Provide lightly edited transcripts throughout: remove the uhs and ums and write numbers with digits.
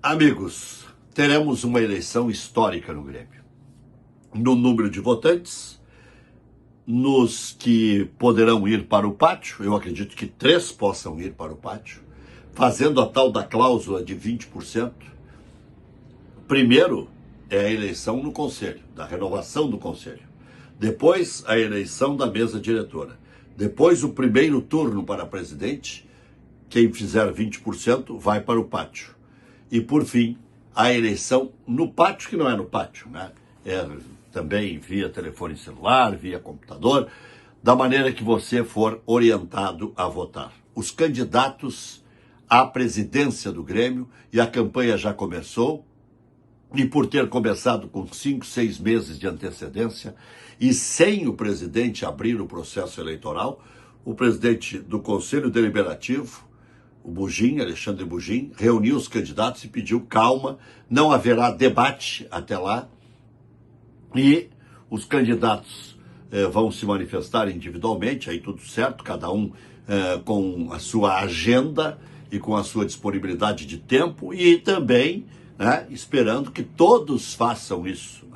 Amigos, teremos uma eleição histórica no Grêmio. No número de votantes, nos que poderão ir para o pátio, eu acredito que 3 possam ir para o pátio, fazendo a tal da cláusula de 20%. Primeiro é a eleição no Conselho, da renovação do Conselho. Depois, a eleição da mesa diretora. Depois, o primeiro turno para presidente. Quem fizer 20% vai para o pátio. E, por fim, a eleição no pátio, que não é no pátio, né? É também via telefone celular, via computador, da maneira que você for orientado a votar. Os candidatos à presidência do Grêmio, e a campanha já começou, e por ter começado com 5, 6 meses de antecedência, e sem o presidente abrir o processo eleitoral, o presidente do Conselho Deliberativo, o Bugin, Alexandre Bugin, reuniu os candidatos e pediu calma, não haverá debate até lá, e os candidatos vão se manifestar individualmente, aí tudo certo, cada um com a sua agenda e com a sua disponibilidade de tempo, e também esperando que todos façam isso,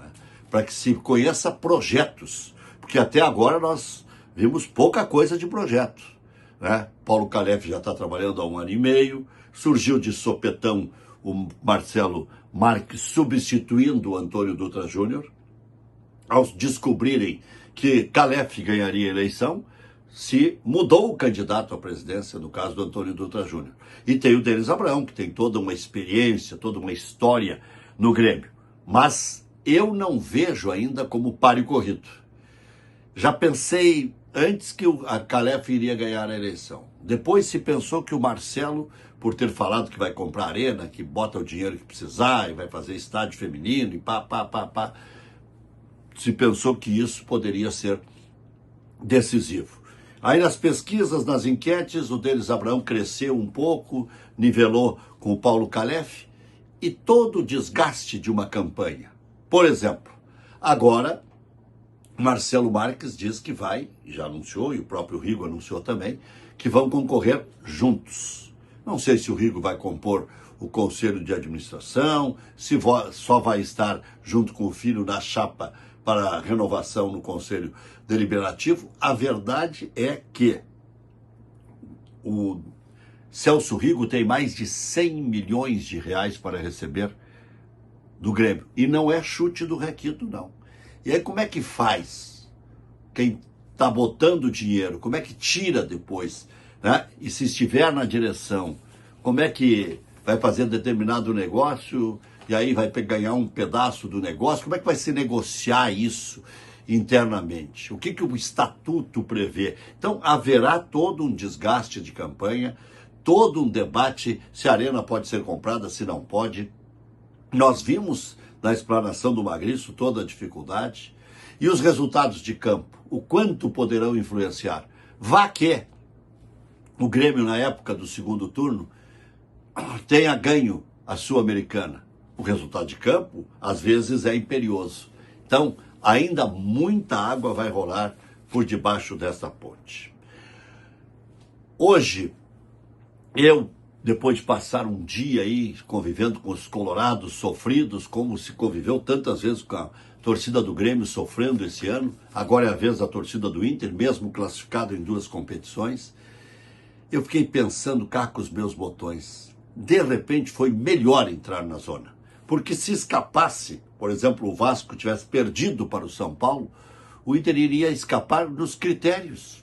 para que se conheça projetos, porque até agora nós vimos pouca coisa de projeto. Paulo Calef já está trabalhando há 1 ano e meio, surgiu de sopetão o Marcelo Marques substituindo o Antônio Dutra Júnior, ao descobrirem que Calef ganharia a eleição, se mudou o candidato à presidência, no caso do Antônio Dutra Júnior. E tem o Denis Abraão, que tem toda uma experiência, toda uma história no Grêmio. Mas eu não vejo ainda como páreo corrido. Já pensei antes que a Calef iria ganhar a eleição. Depois se pensou que o Marcelo, por ter falado que vai comprar arena, que bota o dinheiro que precisar e vai fazer estádio feminino e pá, se pensou que isso poderia ser decisivo. Aí nas pesquisas, nas enquetes, o Denis Abraão cresceu um pouco, nivelou com o Paulo Calef, e todo o desgaste de uma campanha. Por exemplo, agora Marcelo Marques diz que vai, já anunciou, e o próprio Rigo anunciou também, que vão concorrer juntos. Não sei se o Rigo vai compor o Conselho de Administração, se só vai estar junto com o filho na chapa para a renovação no Conselho Deliberativo. A verdade é que o Celso Rigo tem mais de 100 milhões de reais para receber do Grêmio. E não é chute do Requito, não. E aí como é que faz? Quem está botando dinheiro, como é que tira depois? E se estiver na direção, como é que vai fazer determinado negócio e aí vai ganhar um pedaço do negócio? Como é que vai se negociar isso internamente? O que o estatuto prevê? Então haverá todo um desgaste de campanha, todo um debate se a arena pode ser comprada, se não pode. Nós vimos na explanação do Magriço toda a dificuldade, e os resultados de campo, o quanto poderão influenciar. Vá que o Grêmio, na época do segundo turno, tenha ganho a Sul-Americana. O resultado de campo, às vezes, é imperioso. Então, ainda muita água vai rolar por debaixo desta ponte. Hoje, depois de passar um dia aí convivendo com os colorados sofridos, como se conviveu tantas vezes com a torcida do Grêmio sofrendo esse ano, agora é a vez da torcida do Inter, mesmo classificado em 2 competições, eu fiquei pensando cá com os meus botões. De repente foi melhor entrar na zona, porque se escapasse, por exemplo, o Vasco tivesse perdido para o São Paulo, o Inter iria escapar nos critérios.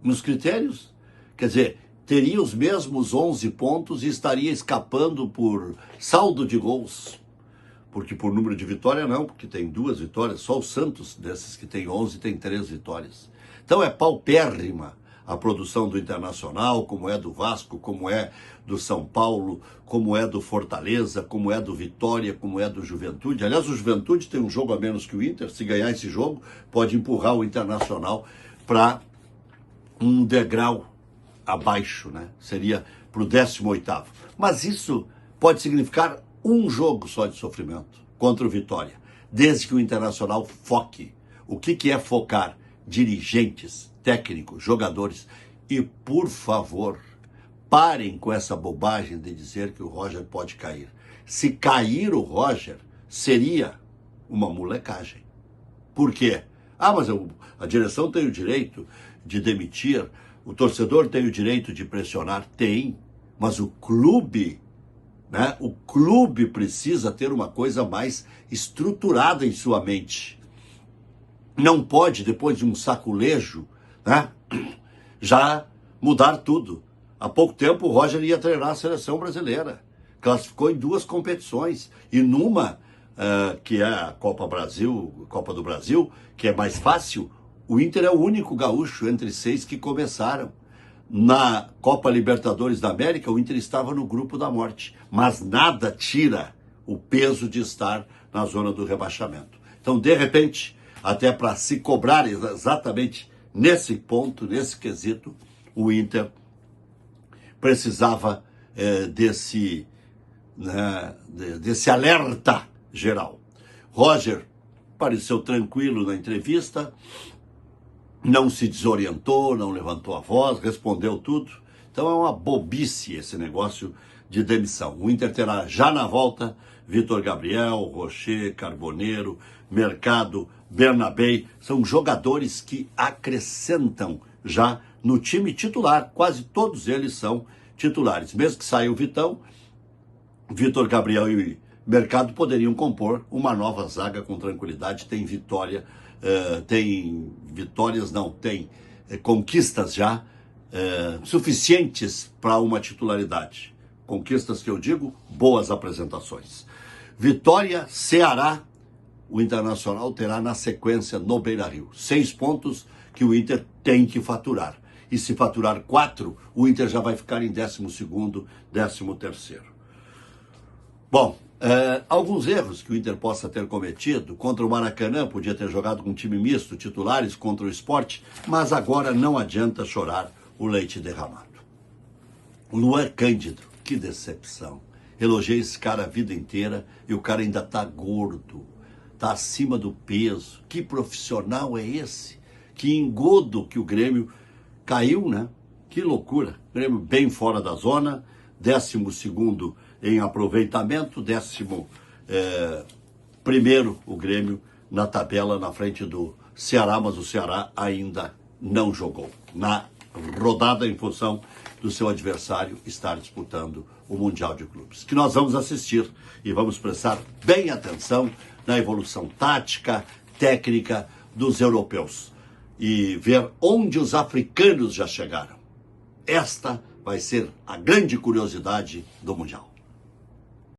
Nos critérios, quer dizer, teria os mesmos 11 pontos e estaria escapando por saldo de gols. Porque por número de vitória não, porque tem 2 vitórias, só o Santos, desses que tem 11, tem 3 vitórias. Então é paupérrima a produção do Internacional, como é do Vasco, como é do São Paulo, como é do Fortaleza, como é do Vitória, como é do Juventude. Aliás, o Juventude tem um jogo a menos que o Inter, se ganhar esse jogo, pode empurrar o Internacional para um degrau abaixo, Seria para o 18º. Mas isso pode significar um jogo só de sofrimento contra o Vitória, desde que o Internacional foque. O que é focar? Dirigentes, técnicos, jogadores. E, por favor, parem com essa bobagem de dizer que o Roger pode cair. Se cair o Roger, seria uma molecagem. Por quê? Mas a direção tem o direito de demitir, o torcedor tem o direito de pressionar? Tem, mas o clube, né? O clube precisa ter uma coisa mais estruturada em sua mente. Não pode, depois de um saculejo, né, já mudar tudo. Há pouco tempo o Roger ia treinar a seleção brasileira. Classificou em 2 competições. E numa, que é a Copa do Brasil, que é mais fácil, o Inter é o único gaúcho entre 6 que começaram. Na Copa Libertadores da América, o Inter estava no grupo da morte. Mas nada tira o peso de estar na zona do rebaixamento. Então, de repente, até para se cobrar exatamente nesse ponto, nesse quesito, o Inter precisava desse alerta geral. Roger pareceu tranquilo na entrevista, não se desorientou, não levantou a voz, respondeu tudo. Então é uma bobice esse negócio de demissão. O Inter terá já na volta Vitor Gabriel, Rocher, Carboneiro, Mercado, Bernabei. São jogadores que acrescentam já no time titular. Quase todos eles são titulares. Mesmo que saia o Vitão, Vitor Gabriel e Mercado poderiam compor uma nova zaga com tranquilidade. Tem conquistas já suficientes para uma titularidade. Conquistas que eu digo, boas apresentações. Vitória, Ceará, o Internacional terá na sequência no Beira-Rio. 6 pontos que o Inter tem que faturar. E se faturar 4, o Inter já vai ficar em 12º, 13º. Bom, alguns erros que o Inter possa ter cometido. Contra o Maracanã, podia ter jogado com um time misto, titulares contra o Sport, mas agora não adianta chorar o leite derramado. O Luan Cândido, que decepção. Elogiei esse cara a vida inteira e o cara ainda tá gordo, tá acima do peso. Que profissional é esse? Que engodo que o Grêmio caiu, né? Que loucura. Grêmio bem fora da zona, 12º em aproveitamento, 11º o Grêmio na tabela na frente do Ceará, mas o Ceará ainda não jogou na rodada em função do seu adversário estar disputando o Mundial de Clubes, que nós vamos assistir e vamos prestar bem atenção na evolução tática, técnica dos europeus e ver onde os africanos já chegaram. Esta vai ser a grande curiosidade do Mundial.